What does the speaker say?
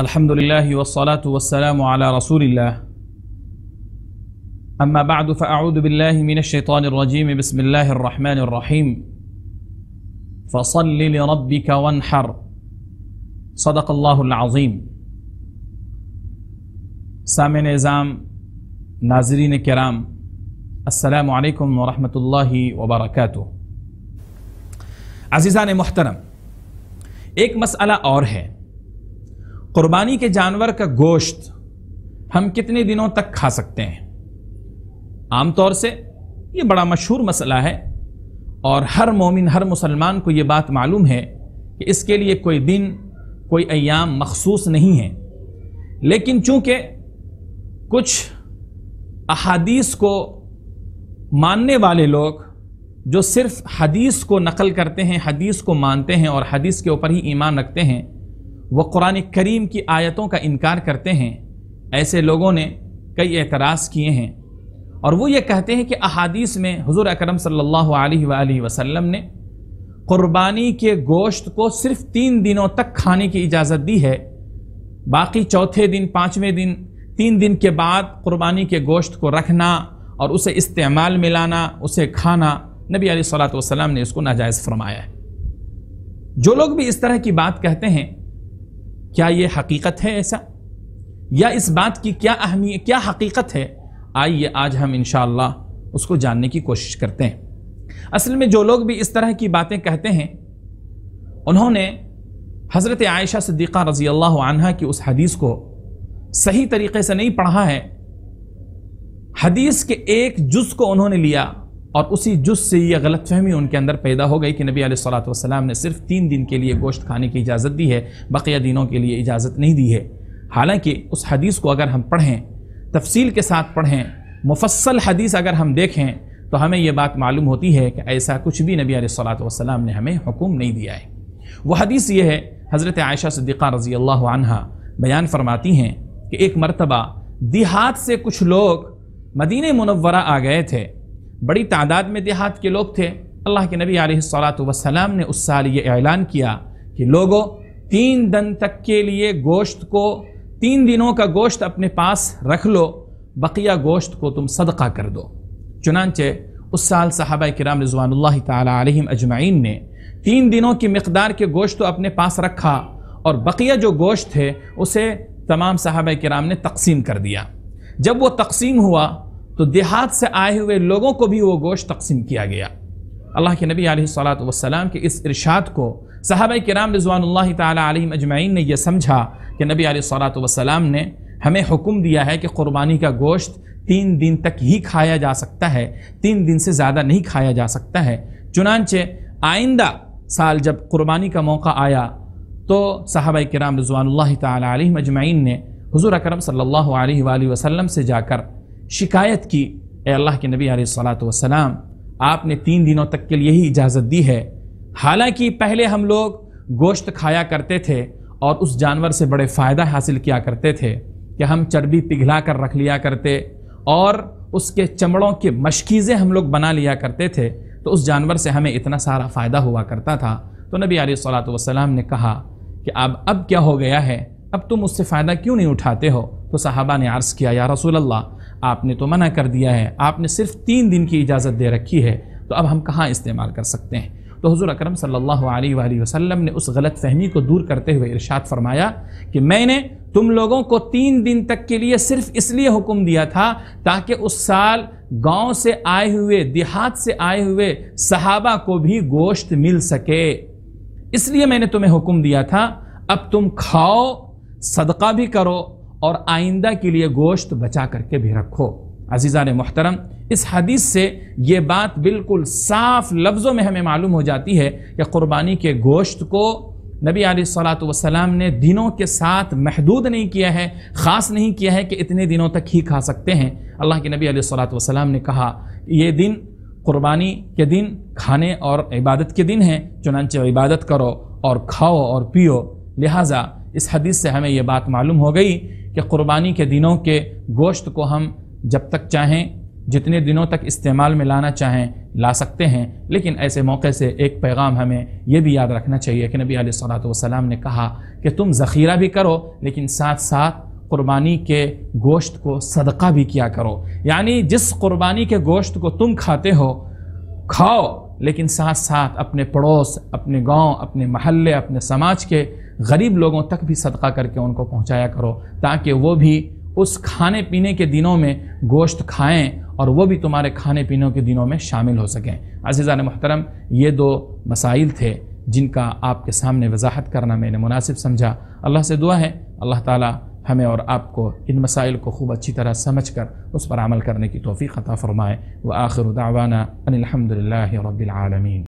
अल्हम्दुलिल्लाह वस्सलातु वस्सलामु अला रसूलिल्लाह अम्मा बअदु फ़अऊज़ु बिल्लाहि मिनश शैतानिर रजीम बिस्मिल्लाहिर रहमानिर रहीम फ़सल्लि लिरब्बिका वन्हर सदक़ल्लाहुल अज़ीम। सामिन निज़ाम नाज़रीन किराम अस्सलामु अलैकुम व रहमतुल्लाहि व बरकातुहू। अज़ीज़ान मुहतरम, एक मसला और है, कुर्बानी के जानवर का गोश्त हम कितने दिनों तक खा सकते हैं। आमतौर से ये बड़ा मशहूर मसला है और हर मोमिन, हर मुसलमान को ये बात मालूम है कि इसके लिए कोई दिन, कोई अय्याम मखसूस नहीं है। लेकिन चूंकि कुछ अहादीस को मानने वाले लोग जो सिर्फ हदीस को नकल करते हैं, हदीस को मानते हैं और हदीस के ऊपर ही ईमान रखते हैं, वो कुरान करीम की आयतों का इनकार करते हैं, ऐसे लोगों ने कई एतराज़ किए हैं और वो ये कहते हैं कि अहादीस में हुज़ूर अकरम सल्लल्लाहु अलैहि वसल्लम ने कुर्बानी के गोश्त को सिर्फ 3 दिनों तक खाने की इजाज़त दी है। बाकी चौथे दिन, 5वें दिन, 3 दिन के बाद कुर्बानी के गोश्त को रखना और उसे इस्तेमाल में लाना, उसे खाना, नबी अलैहिस्सलातु वस्सलाम ने इसको नाजायज़ फरमाया है। जो लोग भी इस तरह की बात कहते हैं, क्या ये हकीकत है ऐसा, या इस बात की क्या अहमियत, क्या हकीकत है, आइए आज हम इंशाअल्लाह उसको जानने की कोशिश करते हैं। असल में जो लोग भी इस तरह की बातें कहते हैं, उन्होंने हज़रत आयशा सिद्दीक़ा रज़ी अल्लाहु अन्हा की उस हदीस को सही तरीके से नहीं पढ़ा है। हदीस के एक जुज़ को उन्होंने लिया और उसी जुज़ से ये गलतफहमी उनके अंदर पैदा हो गई कि नबी अलैहिस्सलातु वस्सलाम ने सिर्फ 3 दिन के लिए गोश्त खाने की इजाज़त दी है, बकिया दिनों के लिए इजाज़त नहीं दी है। हालांकि उस हदीस को अगर हम पढ़ें, तफसील के साथ पढ़ें, मुफस्सल हदीस अगर हम देखें, तो हमें यह बात मालूम होती है कि ऐसा कुछ भी नबी अलैहिस्सलातु वस्सलाम ने हमें हुक्म नहीं दिया है। वो हदीस ये है, हज़रत आयशा सिद्दीक़ा रज़ी अल्लाहु अन्हा बयान फरमाती हैं कि एक मरतबा देहात से कुछ लोग मदीने मुनव्वरा आ गए थे। बड़ी तादाद में देहात के लोग थे। अल्लाह के नबी अलैहिस्सलातु वस्सलाम ने उस साल ये ऐलान किया कि लोगों, 3 दिन तक के लिए गोश्त को, 3 दिनों का गोश्त अपने पास रख लो, बकिया गोश्त को तुम सदका कर दो। चुनांचे उस साल सहाबा किराम रिज़वानुल्लाहि ताला अलैहिम अजमाइन ने 3 दिनों की मिक़दार के गोश्त तो अपने पास रखा और बकिया जो गोश्त थे उसे तमाम सहाबा किराम ने तक़सीम कर दिया। जब वो तक़सीम हुआ तो देहात से आए हुए लोगों को भी वो गोश्त तक़सीम किया गया। अल्लाह के नबी अलैहिस्सलातु वस्सलाम के इस इरशाद को सहाबा किराम रिज़वानुल्लाहि ताला अलैहिम अजमाइन ने यह समझा कि नबी अलैहिस्सलातु वस्सलाम ने हमें हुक्म दिया है कि कुर्बानी का गोश्त 3 दिन तक ही खाया जा सकता है, 3 दिन से ज़्यादा नहीं खाया जा सकता है। चुनांचे आइंदा साल जब कुर्बानी का मौका आया तो सहाबा किराम रिज़वानुल्लाहि ताला अलैहिम अजमाइन ने हुज़ूर अकरम सल्लल्लाहु अलैहि वसल्लम से जाकर शिकायत की, ए अल्लाह के नबी अलैहिस्सलातु वस्सलाम, आपने 3 दिनों तक के लिए ही इजाज़त दी है। हालांकि पहले हम लोग गोश्त खाया करते थे और उस जानवर से बड़े फ़ायदा हासिल किया करते थे कि हम चर्बी पिघला कर रख लिया करते और उसके चमड़ों के मशकीज़ें हम लोग बना लिया करते थे, तो उस जानवर से हमें इतना सारा फ़ायदा हुआ करता था। तो नबी अलैहिस्सलातु वस्सलाम ने कहा कि अब क्या हो गया है, अब तुम उससे फ़ायदा क्यों नहीं उठाते हो। तो सहाबा ने अर्ज़ किया, या रसूल अल्लाह, आपने तो मना कर दिया है, आपने सिर्फ 3 दिन की इजाज़त दे रखी है, तो अब हम कहाँ इस्तेमाल कर सकते हैं। तो हुज़ूर अकरम सल्लल्लाहु अलैहि वसल्लम ने उस गलत फहमी को दूर करते हुए इरशाद फरमाया कि मैंने तुम लोगों को 3 दिन तक के लिए सिर्फ इसलिए हुक्म दिया था ताकि उस साल गाँव से आए हुए, देहात से आए हुए सहाबा को भी गोश्त मिल सके, इसलिए मैंने तुम्हें हुक्म दिया था। अब तुम खाओ, सदका भी करो और आइंदा के लिए गोश्त बचा करके भी रखो। अज़ीज़ान मुहतरम, इस हदीस से ये बात बिल्कुल साफ लफ्ज़ों में हमें मालूम हो जाती है कि कुर्बानी के गोश्त को नबी अलैहिस्सलातु वस्सलाम ने दिनों के साथ महदूद नहीं किया है, ख़ास नहीं किया है कि इतने दिनों तक ही खा सकते हैं। अल्लाह के नबी अलैहिस्सलातु वस्सलाम ने कहा ये दिन कुर्बानी के दिन खाने और इबादत के दिन हैं, चुनांचे इबादत करो और खाओ और पियो। लिहाजा इस हदीस से हमें यह बात मालूम हो गई कि कुर्बानी के दिनों के गोश्त को हम जब तक चाहें جتنے دنوں تک استعمال میں لانا چاہیں لا سکتے ہیں، لیکن ایسے موقع سے ایک پیغام ہمیں یہ بھی یاد رکھنا چاہیے کہ نبی علیہ الصلوۃ والسلام نے کہا کہ تم ذخیرہ بھی کرو لیکن ساتھ ساتھ قربانی کے گوشت کو صدقہ بھی کیا کرو، یعنی جس قربانی کے گوشت کو تم کھاتے ہو کھاؤ، لیکن ساتھ ساتھ اپنے پڑوس، اپنے گاؤں، اپنے محلے، اپنے سماج کے غریب لوگوں تک بھی صدقہ کر کے ان کو پہنچایا کرو، تاکہ وہ بھی اس کھانے پینے کے دنوں میں گوشت کھائیں اور وہ بھی تمہارے کھانے پینے کے دنوں میں شامل ہو سکیں۔ عزیزان محترم، یہ دو مسائل تھے جن کا آپ کے سامنے وضاحت کرنا میں نے مناسب سمجھا۔ اللہ سے دعا ہے اللہ تعالی ہمیں اور آپ کو ان مسائل کو خوب اچھی طرح سمجھ کر اس پر عمل کرنے کی توفیق عطا فرمائے۔ وآخر دعوانا ان الحمد للہ رب العالمین۔